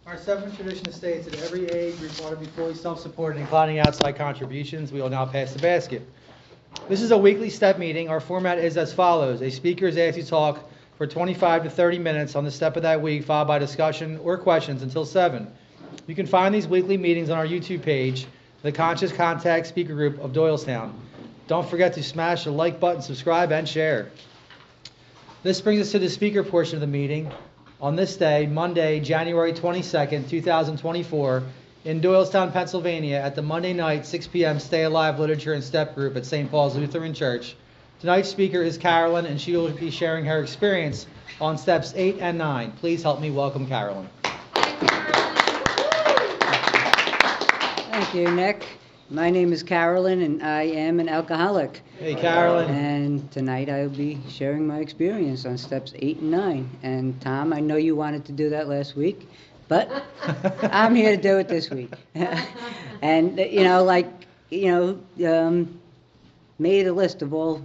Our seventh tradition states that every age group ought to be fully self-supported, including outside contributions. We will now pass the basket. This is a weekly step meeting. Our format is as follows. A speaker is asked to talk for 25 to 30 minutes on the step of that week, followed by discussion or questions until 7. You can find these weekly meetings on our YouTube page, the Conscious Contact Speaker Group of Doylestown. Don't forget to smash the like button, subscribe, and share. This brings us to the speaker portion of the meeting. On this day, Monday, January 22nd, 2024, in Doylestown, Pennsylvania, at the Monday night 6 p.m. Stay Alive Literature and Step Group at St. Paul's Lutheran Church. Tonight's speaker is Carolyn, and she will be sharing her experience on steps 8 and 9. Please help me welcome Carolyn. Thank you, Nick. My name is Carolyn, and I am an alcoholic. Hey, Carolyn. And tonight I'll be sharing my experience on steps 8 and 9. And Tom, I know you wanted to do that last week, but I'm here to do it this week. And, made a list of all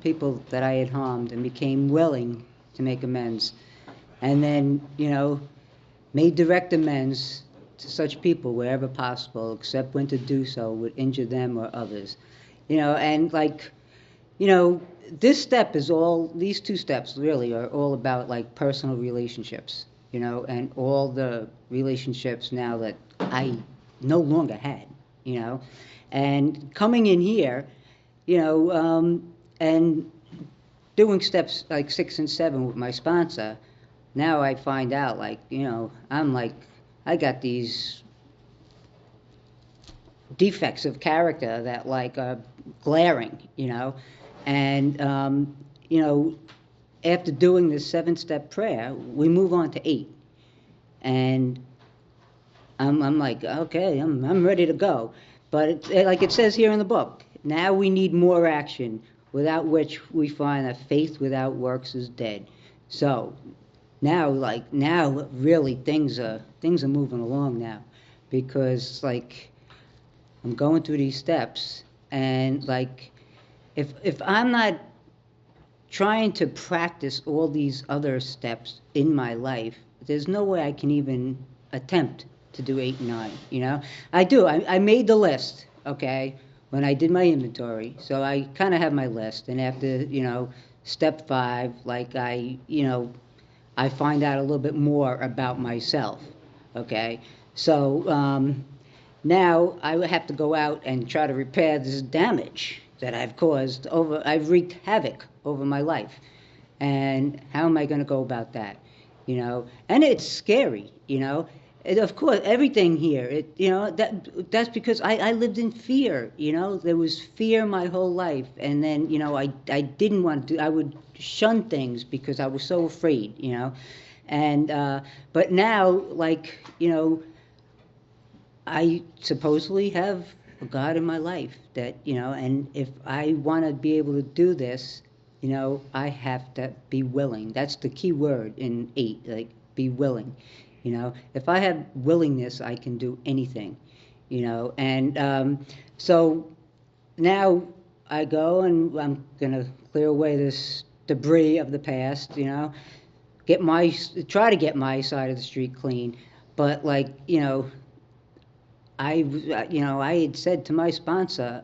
people that I had harmed and became willing to make amends. And then, made direct amends to such people wherever possible, except when to do so would injure them or others. This step is all, these two steps really are all about like personal relationships, and all the relationships now that I no longer had, and coming in here, and doing steps like 6 and 7 with my sponsor, now I find out I got these defects of character that are glaring, and after doing this 7-step prayer, we move on to 8, and I'm like, okay, I'm ready to go, but like it says here in the book, now we need more action, without which we find that faith without works is dead. So now really things are moving along now, because I'm going through these steps, and if I'm not trying to practice all these other steps in my life, there's no way I can even attempt to do 8 and 9. I made the list, okay, when I did my inventory, so I kind of have my list, and after step 5, I find out a little bit more about myself, okay? So now I have to go out and try to repair this damage that I've caused I've wreaked havoc over my life. And how am I going to go about that, And it's scary, And of course, everything here, that's because I lived in fear, There was fear my whole life, and then, I didn't want to I would shun things because I was so afraid, And but now, I supposedly have a God in my life that, and if I want to be able to do this, I have to be willing. That's the key word in 8, be willing. If I have willingness, I can do anything, and so now I go and I'm going to clear away this debris of the past, try to get my side of the street clean, but I had said to my sponsor,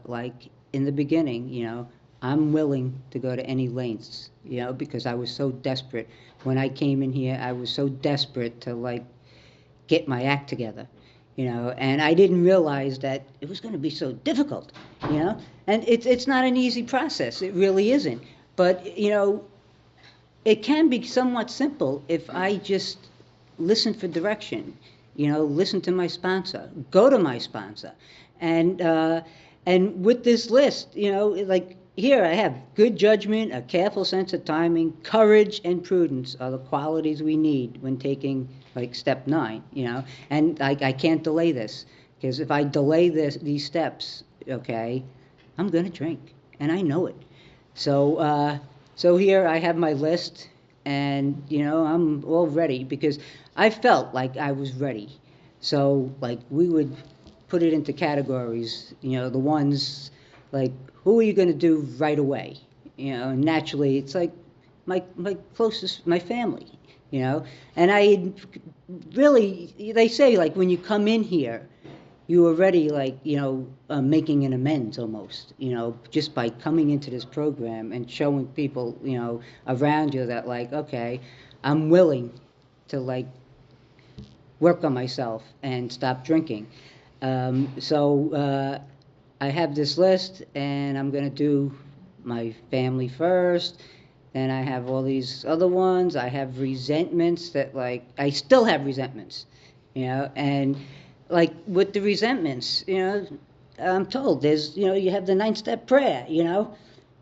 in the beginning, I'm willing to go to any lengths, because I was so desperate. When I came in here, I was so desperate to get my act together, and I didn't realize that it was going to be so difficult, and it's not an easy process. It really isn't. But, it can be somewhat simple if I just listen for direction, listen to my sponsor, go to my sponsor. And with this list, here I have good judgment, a careful sense of timing, courage, and prudence are the qualities we need when taking step 9, and I can't delay this, because if I delay these steps, okay, I'm going to drink, and I know it. So here I have my list, and I'm all ready, because I felt like I was ready. So we would put it into categories, the ones who are you going to do right away? Naturally it's my closest, my family, you know. And I really, they say, like, when you come in here, you already, like, making an amends almost, just by coming into this program and showing people, around you that, like, okay, I'm willing to, like, work on myself and stop drinking. So I have this list, and I'm going to do my family first. Then I have all these other ones. I have resentments that, like, I still have resentments, and like with the resentments, I'm told there's, you have the 9-step prayer,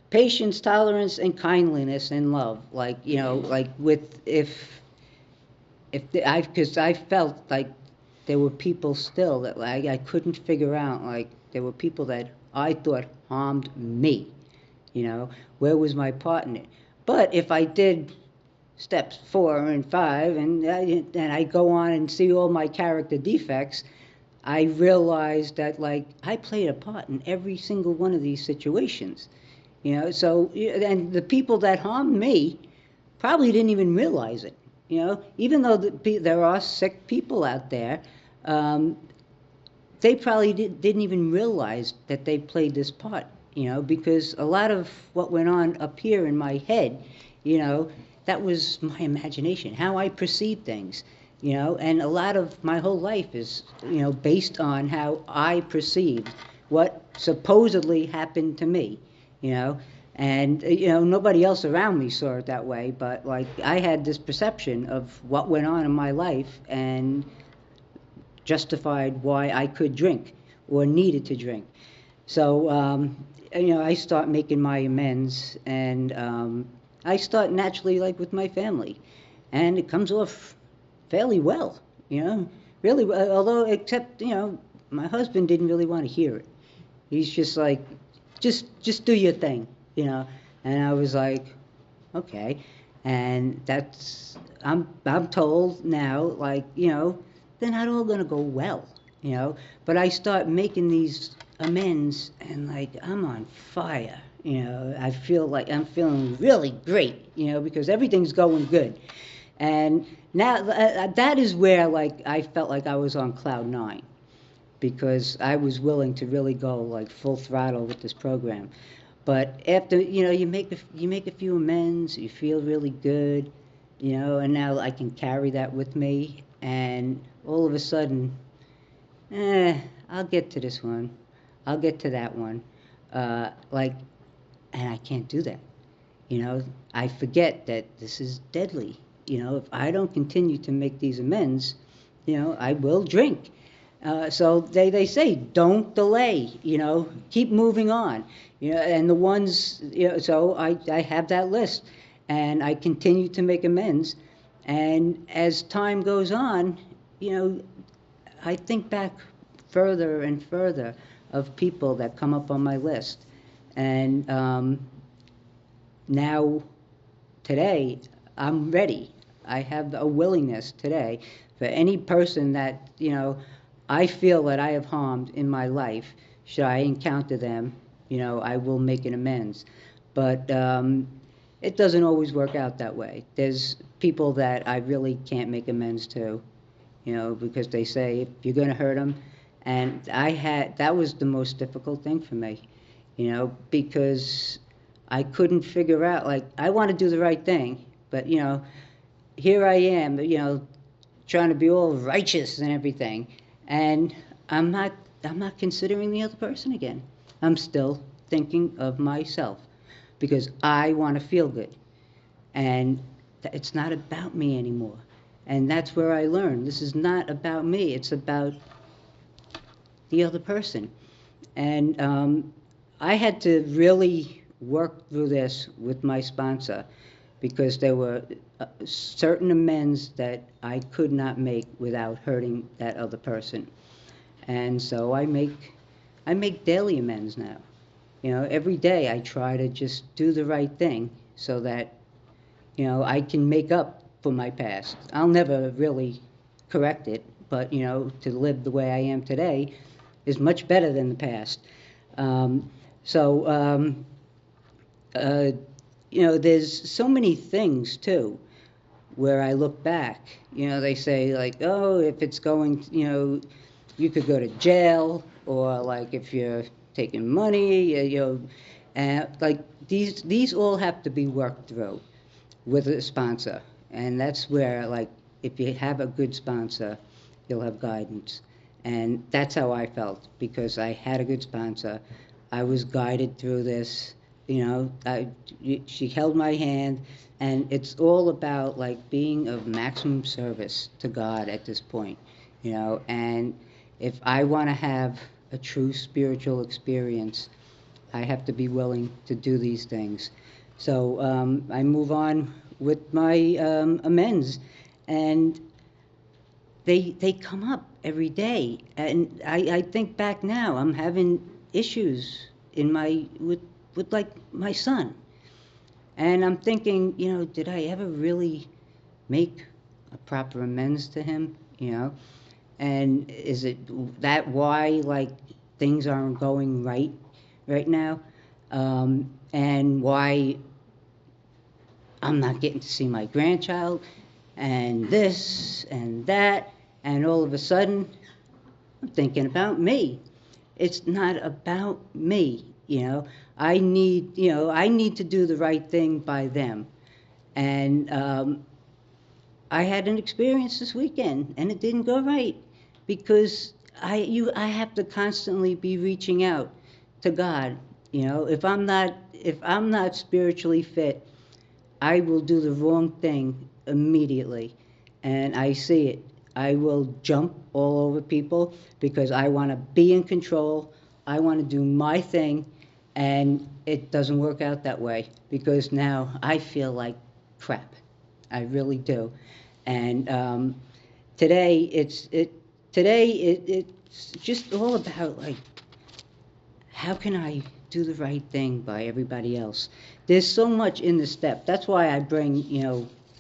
patience, tolerance, and kindliness and love. Like, like with, because I felt like there were people still that, like, I couldn't figure out, like, there were people that I thought harmed me, where was my part in it? But if I did steps 4 and 5, and I go on and see all my character defects, I realized that, like, I played a part in every single one of these situations, so, and the people that harmed me probably didn't even realize it, even though there are sick people out there, they probably didn't even realize that they played this part, because a lot of what went on up here in my head, that was my imagination, how I perceived things, and a lot of my whole life is, based on how I perceived what supposedly happened to me, and, nobody else around me saw it that way, but, like, I had this perception of what went on in my life and justified why I could drink or needed to drink. So, I start making my amends, and I start naturally, like, with my family, and it comes off fairly well, really well, although, except, my husband didn't really want to hear it. He's just like, just do your thing, and I was like, okay, and that's, I'm told now, like, they're not all going to go well, but I start making these amends, and, like, I'm on fire, I feel like I'm feeling really great, because everything's going good. And now that is where, like, I felt like I was on cloud 9, because I was willing to really go, like, full throttle with this program. But after, you make a few amends, you feel really good, and now I can carry that with me, and all of a sudden, I'll get to this one, I'll get to that one, like, and I can't do that. I forget that this is deadly. If I don't continue to make these amends, I will drink. So they say, don't delay, keep moving on. And the ones, so I have that list, and I continue to make amends. And as time goes on, I think back further and further of people that come up on my list. And now, today, I'm ready. I have a willingness today for any person that, I feel that I have harmed in my life. Should I encounter them, I will make an amends. But it doesn't always work out that way. There's people that I really can't make amends to, because they say, if you're going to hurt them, and that was the most difficult thing for me, because I couldn't figure out, like, I want to do the right thing, but, here I am, trying to be all righteous and everything, and I'm not considering the other person again. I'm still thinking of myself, because I want to feel good, and it's not about me anymore. And that's where I learned, this is not about me, it's about the other person. And I had to really work through this with my sponsor, because there were certain amends that I could not make without hurting that other person. And so I make daily amends now. Every day I try to just do the right thing so that, I can make up for my past. I'll never really correct it, but, to live the way I am today is much better than the past. There's so many things, too, where I look back. You know, they say like, oh, if it's going, you know, you could go to jail, or like if you're taking money, you know, and like these all have to be worked through with a sponsor. And that's where, like, if you have a good sponsor, you'll have guidance. And that's how I felt, because I had a good sponsor. I was guided through this, you know, she held my hand, and it's all about, like, being of maximum service to God at this point, you know. And if I want to have a true spiritual experience, I have to be willing to do these things. So I move on with my amends, and they come up every day. And I think back now, I'm having issues in with like my son, and I'm thinking, you know, did I ever really make a proper amends to him? You know, and is it that why, like, things aren't going right now, and why I'm not getting to see my grandchild, and this and that, and all of a sudden I'm thinking about me. It's not about me, you know. I need to do the right thing by them. And I had an experience this weekend, and it didn't go right, because I have to constantly be reaching out to God. You know, if I'm not spiritually fit, I will do the wrong thing immediately, and I see it. I will jump all over people because I want to be in control. I want to do my thing, and it doesn't work out that way, because now I feel like crap. I really do. And today it's just all about, like, how can I do the right thing by everybody else? There's so much in the step. That's why I bring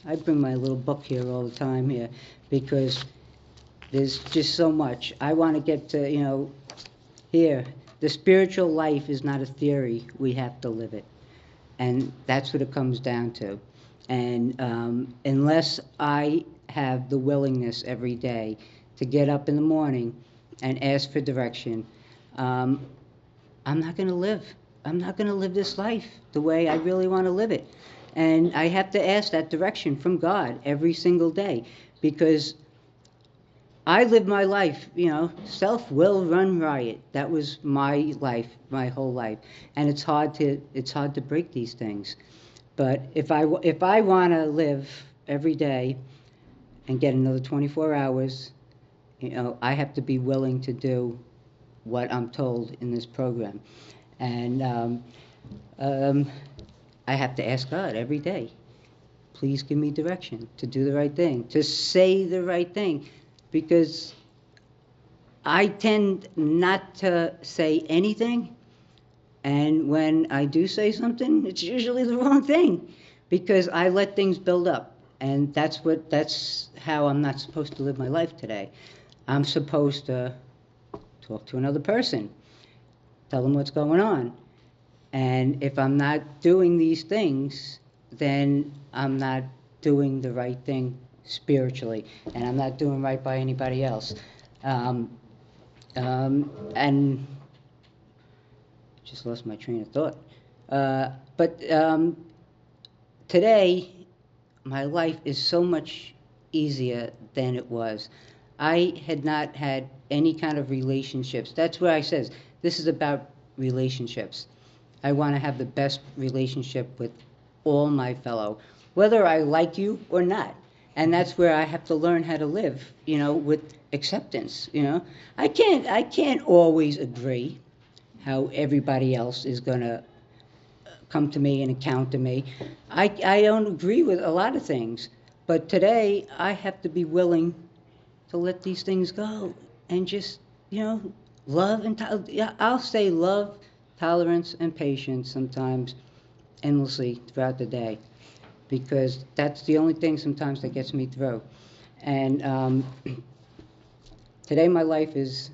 my little book here all the time here, because there's just so much. I want to get to, you know, here. The spiritual life is not a theory. We have to live it. And that's what it comes down to. And unless I have the willingness every day to get up in the morning and ask for direction, I'm not going to live. I'm not going to live this life the way I really want to live it. And I have to ask that direction from God every single day, because I live my life, you know, self will run riot. That was my life, my whole life. And it's hard to break these things. But if I want to live every day and get another 24 hours, you know, I have to be willing to do what I'm told in this program. And I have to ask God every day, please give me direction to do the right thing, to say the right thing, because I tend not to say anything, and when I do say something, it's usually the wrong thing, because I let things build up. And that's how I'm not supposed to live my life today. I'm supposed to talk to another person, tell them what's going on. And if I'm not doing these things, then I'm not doing the right thing spiritually, and I'm not doing right by anybody else. And just lost my train of thought. But today, my life is so much easier than it was. I had not had any kind of relationships. That's where I says, this is about relationships. I want to have the best relationship with all my fellow, whether I like you or not. And that's where I have to learn how to live, you know, with acceptance, you know. I can't always agree how everybody else is going to come to me and encounter me. I don't agree with a lot of things, but today I have to be willing to let these things go and just, you know, love and I'll say love, tolerance, and patience sometimes endlessly throughout the day, because that's the only thing sometimes that gets me through. And today my life is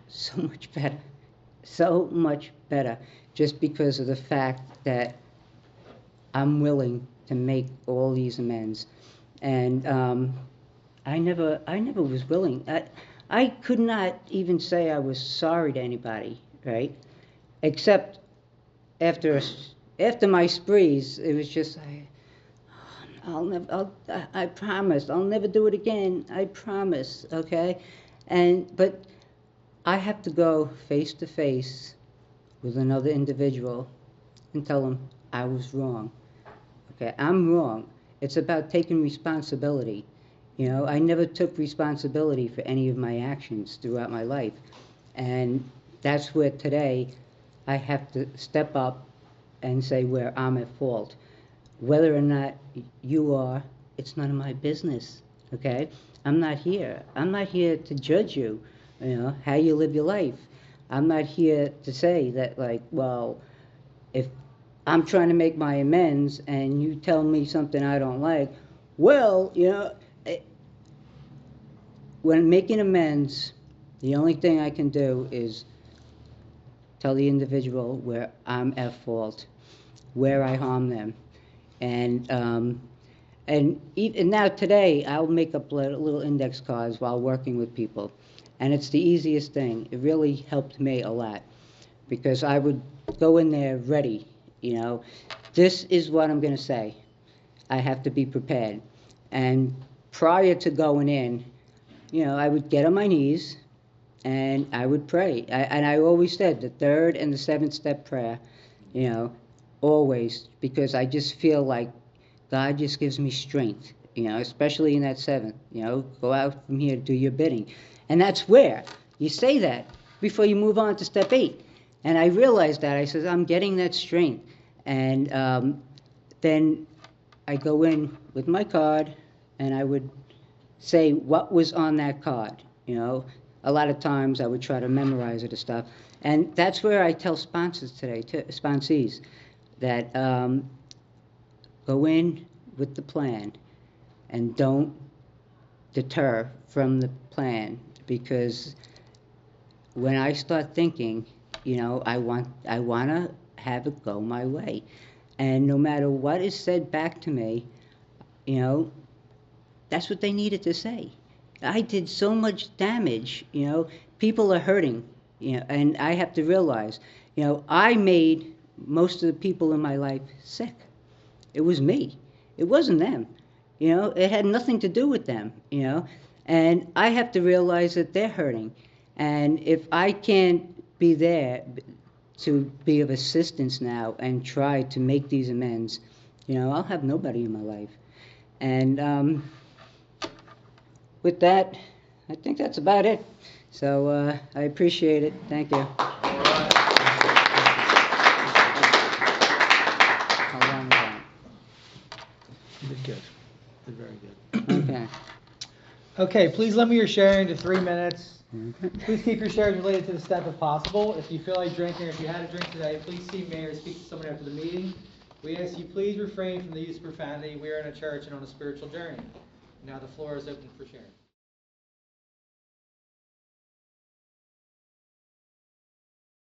so much better, just because of the fact that I'm willing to make all these amends. And I never was willing. I could not even say I was sorry to anybody, right? Except after my sprees, it was just I promise I'll never do it again. I promise, okay? But I have to go face to face with another individual and tell them I was wrong. Okay, I'm wrong. It's about taking responsibility. You know, I never took responsibility for any of my actions throughout my life. And that's where today I have to step up and say where I'm at fault. Whether or not you are, it's none of my business, okay? I'm not here. I'm not here to judge you, you know, how you live your life. I'm not here to say that, like, well, if I'm trying to make my amends and you tell me something I don't like, well, you know, when making amends, the only thing I can do is tell the individual where I'm at fault, where I harm them. And now today, I'll make up little index cards while working with people. And it's the easiest thing. It really helped me a lot because I would go in there ready, you know. This is what I'm going to say. I have to be prepared. And prior to going in, you know, I would get on my knees and I would pray. And I always said the third and the seventh step prayer, you know, always, because I just feel like God just gives me strength, you know, especially in that seventh, you know, go out from here, do your bidding. And that's where you say that before you move on to step 8. And I realized that. I said, I'm getting that strength. And then I go in with my card and I would say what was on that card, you know. A lot of times I would try to memorize it and stuff. And that's where I tell sponsors today, sponsees, that go in with the plan and don't deter from the plan, because when I start thinking, you know, I want to have it go my way, and no matter what is said back to me, you know, that's what they needed to say. I did so much damage, you know, people are hurting, you know, and I have to realize, you know, I made most of the people in my life sick. It was me. It wasn't them. You know, it had nothing to do with them, you know, and I have to realize that they're hurting. And if I can't be there to be of assistance now and try to make these amends, you know, I'll have nobody in my life. And with that, I think that's about it. So I appreciate it. Thank you. You did good. You did very good. Okay. Okay, please limit your sharing to 3 minutes. Please keep your shares related to the step if possible. If you feel like drinking or if you had a drink today, please see me or speak to someone after the meeting. We ask you please refrain from the use of profanity. We are in a church and on a spiritual journey. Now the floor is open for sharing.